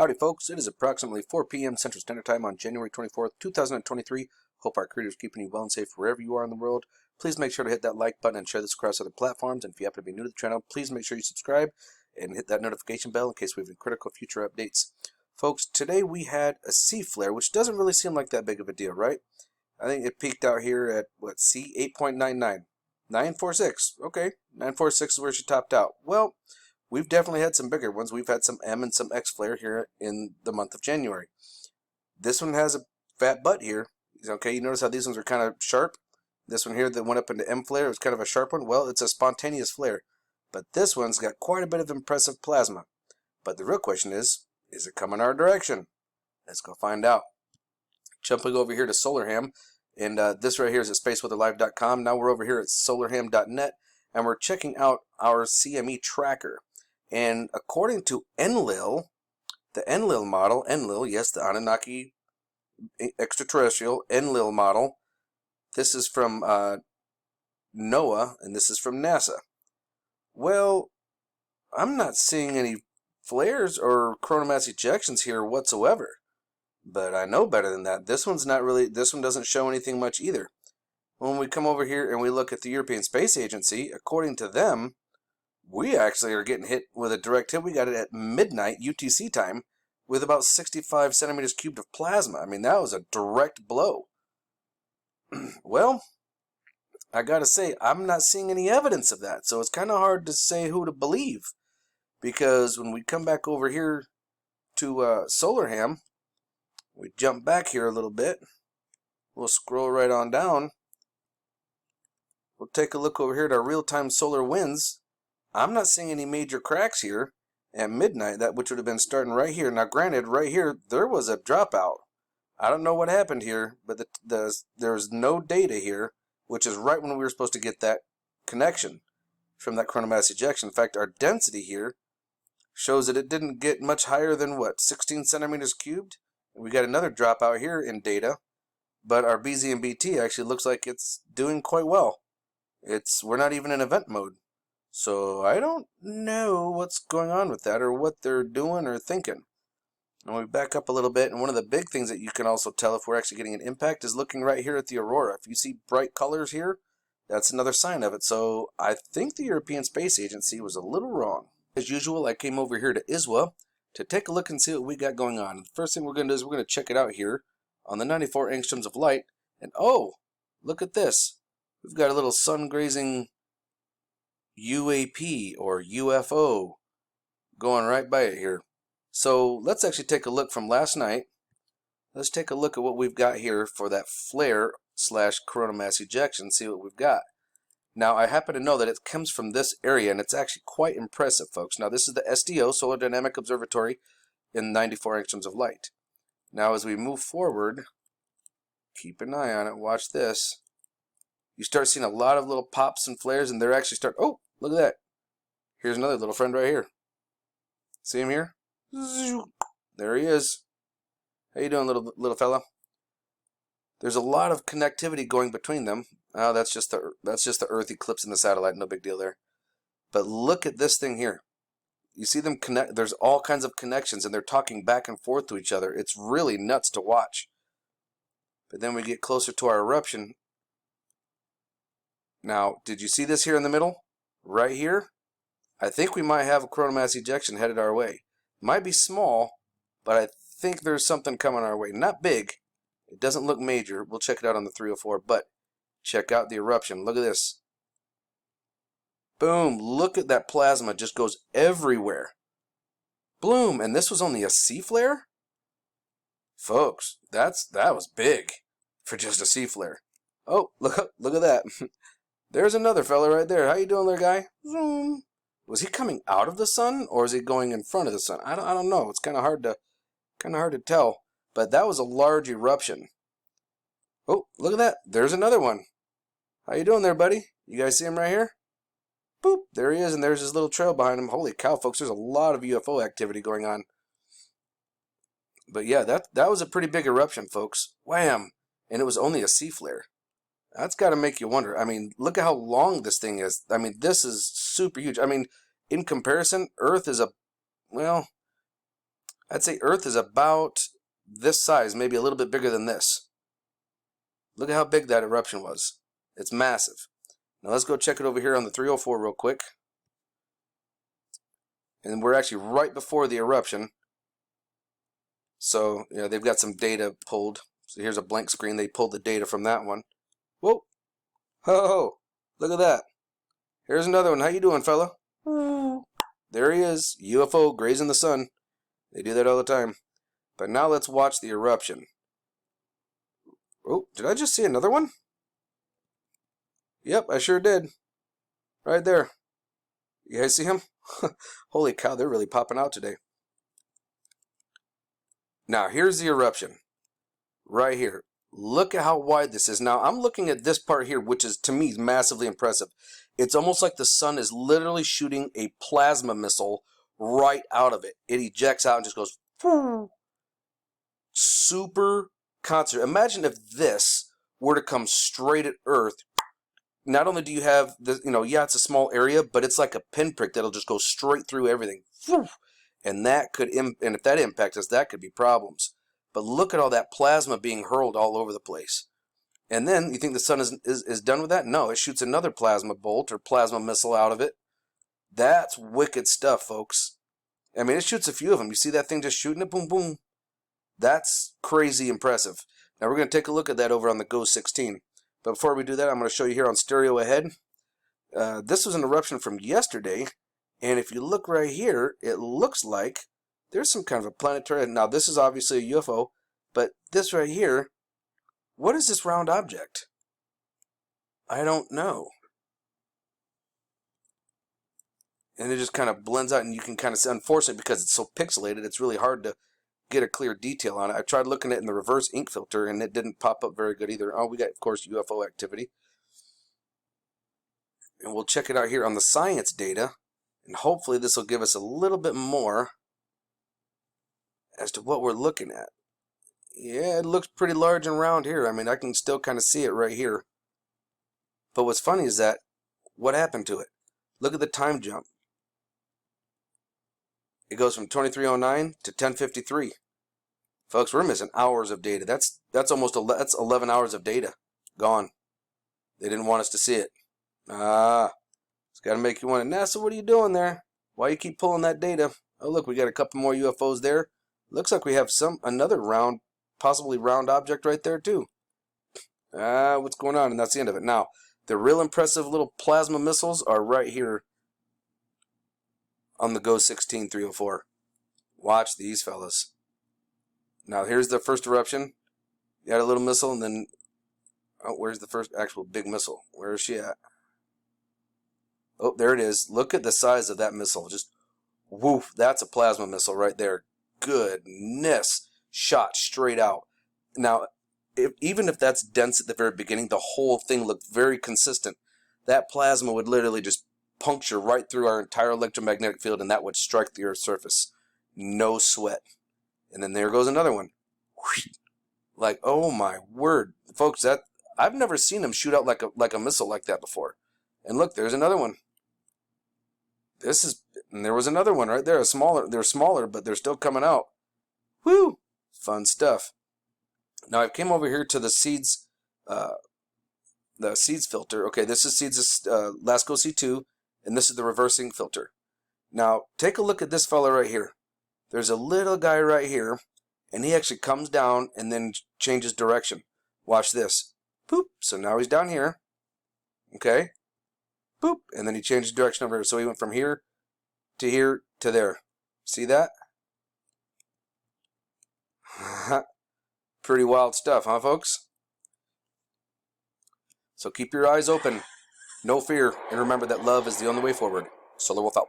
Howdy folks, it is approximately 4 p.m. Central Standard Time on January 24th, 2023. Hope our creators keeping you well and safe wherever you are in the world. Please make sure to hit that like button and share this across other platforms. And if you happen to be new to the channel, please make sure you subscribe and hit that notification bell in case we have any critical future updates. Folks, today we had a C flare, which doesn't really seem like that big of a deal, right? I think it peaked out here at, what, C 8.99. 946. Okay, 946 is where she topped out. Well, we've definitely had some bigger ones. We've had some M and some X flare here in the month of January. This one has a fat butt here. Okay, you notice how these ones are kind of sharp? This one here that went up into M flare is kind of a sharp one. Well, it's a spontaneous flare. But this one's got quite a bit of impressive plasma. But the real question is it coming our direction? Let's go find out. Jumping over here to SolarHam. And this right here is at spaceweatherlive.com. Now we're over here at solarham.net. And we're checking out our CME tracker. And according to Enlil, the Enlil model, Enlil, yes, the Anunnaki extraterrestrial Enlil model, this is from NOAA, and this is from NASA. Well, I'm not seeing any flares or coronal mass ejections here whatsoever. But I know better than that. This one's not really, this one doesn't show anything much either. When we come over here and we look at the European Space Agency, according to them, we actually are getting hit with a direct hit. We got it at midnight UTC time with about 65 centimeters cubed of plasma. I mean, that was a direct blow. Well, I gotta say, I'm not seeing any evidence of that. So it's kind of hard to say who to believe. Because when we come back over here to SolarHam, we jump back here a little bit. We'll scroll right on down. We'll take a look over here at our real-time solar winds. I'm not seeing any major cracks here at midnight, that which would have been starting right here. Now, granted, right here, there was a dropout. I don't know what happened here, but there's no data here, which is right when we were supposed to get that connection from that coronal mass ejection. In fact, our density here shows that it didn't get much higher than, what, 16 centimeters cubed? And we got another dropout here in data, but our BZ and BT actually looks like it's doing quite well. We're not even in event mode. So I don't know what's going on with that or what they're doing or thinking. And we back up a little bit, and one of the big things that you can also tell if we're actually getting an impact is looking right here at the aurora. If you see bright colors here, that's another sign of it. So I think the European Space Agency was a little wrong. As usual, I came over here to ISWA to take a look and see what we got going on. And the first thing we're going to do is we're going to check it out here on the 94 angstroms of light. And oh, look at this. We've got a little sun-grazing UAP or UFO going right by it here. So let's actually take a look from last night. Let's take a look at what we've got here for that flare slash coronal mass ejection. See what we've got. Now I happen to know that it comes from this area, and it's actually quite impressive, folks. Now this is the SDO, Solar Dynamic Observatory, in 94 angstroms of light. Now as we move forward, keep an eye on it. Watch this. You start seeing a lot of little pops and flares, and they're actually oh, look at that. Here's another little friend right here. See him here? There he is. How you doing, little fella? There's a lot of connectivity going between them. Oh, that's just the Earth eclipsing the satellite. No big deal there. But look at this thing here. You see them connect. There's all kinds of connections, and they're talking back and forth to each other. It's really nuts to watch. But then we get closer to our eruption. Now, did you see this here in the middle? Right here? I think we might have a coronal mass ejection headed our way. Might be small, but I think there's something coming our way. Not big. It doesn't look major. We'll check it out on the 304, but check out the eruption. Look at this. Boom. Look at that plasma. Just goes everywhere. Bloom. And this was only a C flare? Folks, that was big for just a C flare. Oh, look at that. There's another fella right there. How you doing there, guy? Zoom. Was he coming out of the sun, or is he going in front of the sun? I don't know. It's kind of hard to tell. But that was a large eruption. Oh, look at that. There's another one. How you doing there, buddy? You guys see him right here? Boop. There he is, and there's his little trail behind him. Holy cow, folks. There's a lot of UFO activity going on. But yeah, that was a pretty big eruption, folks. Wham! And it was only a C flare. That's got to make you wonder. I mean, look at how long this thing is. I mean, this is super huge. I mean, in comparison, Earth is well, I'd say Earth is about this size, maybe a little bit bigger than this. Look at how big that eruption was. It's massive. Now let's go check it over here on the 304 real quick. And we're actually right before the eruption. So, yeah, they've got some data pulled. So here's a blank screen. They pulled the data from that one. Whoa. Ho, look at that. Here's another one. How you doing, fella? There he is. UFO grazing the sun. They do that all the time. But now let's watch the eruption. Oh, did I just see another one? Yep, I sure did. Right there. You guys see him? Holy cow, they're really popping out today. Now, here's the eruption. Right here. Look at how wide this is. Now, I'm looking at this part here, which is, to me, massively impressive. It's almost like the sun is literally shooting a plasma missile right out of it. It ejects out and just goes, super concentrated. Imagine if this were to come straight at Earth. Not only do you have the, yeah, it's a small area, but it's like a pinprick that'll just go straight through everything. And that could, and if that impacts us, that could be problems. But look at all that plasma being hurled all over the place. And then, you think the sun is done with that? No, it shoots another plasma bolt or plasma missile out of it. That's wicked stuff, folks. I mean, it shoots a few of them. You see that thing just shooting it? Boom, boom. That's crazy impressive. Now, we're going to take a look at that over on the Go 16. But before we do that, I'm going to show you here on stereo ahead. This was an eruption from yesterday. And if you look right here, it looks like there's some kind of a planetary. Now, this is obviously a UFO. But this right here, what is this round object? I don't know. And it just kind of blends out, and you can kind of see, unfortunately, because it's so pixelated, it's really hard to get a clear detail on it. I tried looking at it in the reverse ink filter, and it didn't pop up very good either. Oh, we got, of course, UFO activity. And we'll check it out here on the science data, and hopefully this will give us a little bit more as to what we're looking at. Yeah, it looks pretty large and round here. I mean, I can still kind of see it right here. But what's funny is that, what happened to it? Look at the time jump. It goes from 2309 to 1053. Folks, we're missing hours of data. That's that's 11 hours of data gone. They didn't want us to see it. It's got to make you wonder, NASA, what are you doing there? Why you keep pulling that data? Oh, look, we got a couple more UFOs there. Looks like we have another round, possibly round object right there too. What's going on? And that's the end of it. Now, the real impressive little plasma missiles are right here on the Go 16 304. Watch these fellas. Now, here's the first eruption. You had a little missile, and then, oh, where's the first actual big missile? Where is she at? Oh, there it is. Look at the size of that missile. Just, woof, that's a plasma missile right there. Goodness. Shot straight out. Now, even if that's dense at the very beginning, the whole thing looked very consistent. That plasma would literally just puncture right through our entire electromagnetic field, and that would strike the Earth's surface. No sweat. And then there goes another one. Like, oh my word. Folks, that I've never seen them shoot out like a missile like that before. And look, there's another one. And there was another one right there. They're smaller, but they're still coming out. Woo! Fun stuff. Now I came over here to the seeds filter. Okay, this is seeds Lasco C2, and this is the reversing filter. Now take a look at this fella right here. There's a little guy right here, and he actually comes down and then changes direction. Watch this. Boop. So now he's down here. Okay. Boop. And then he changed direction over here. So he went from here to there. See that? Pretty wild stuff, huh, folks? So keep your eyes open. No fear. And remember that love is the only way forward. Solar Wolf out.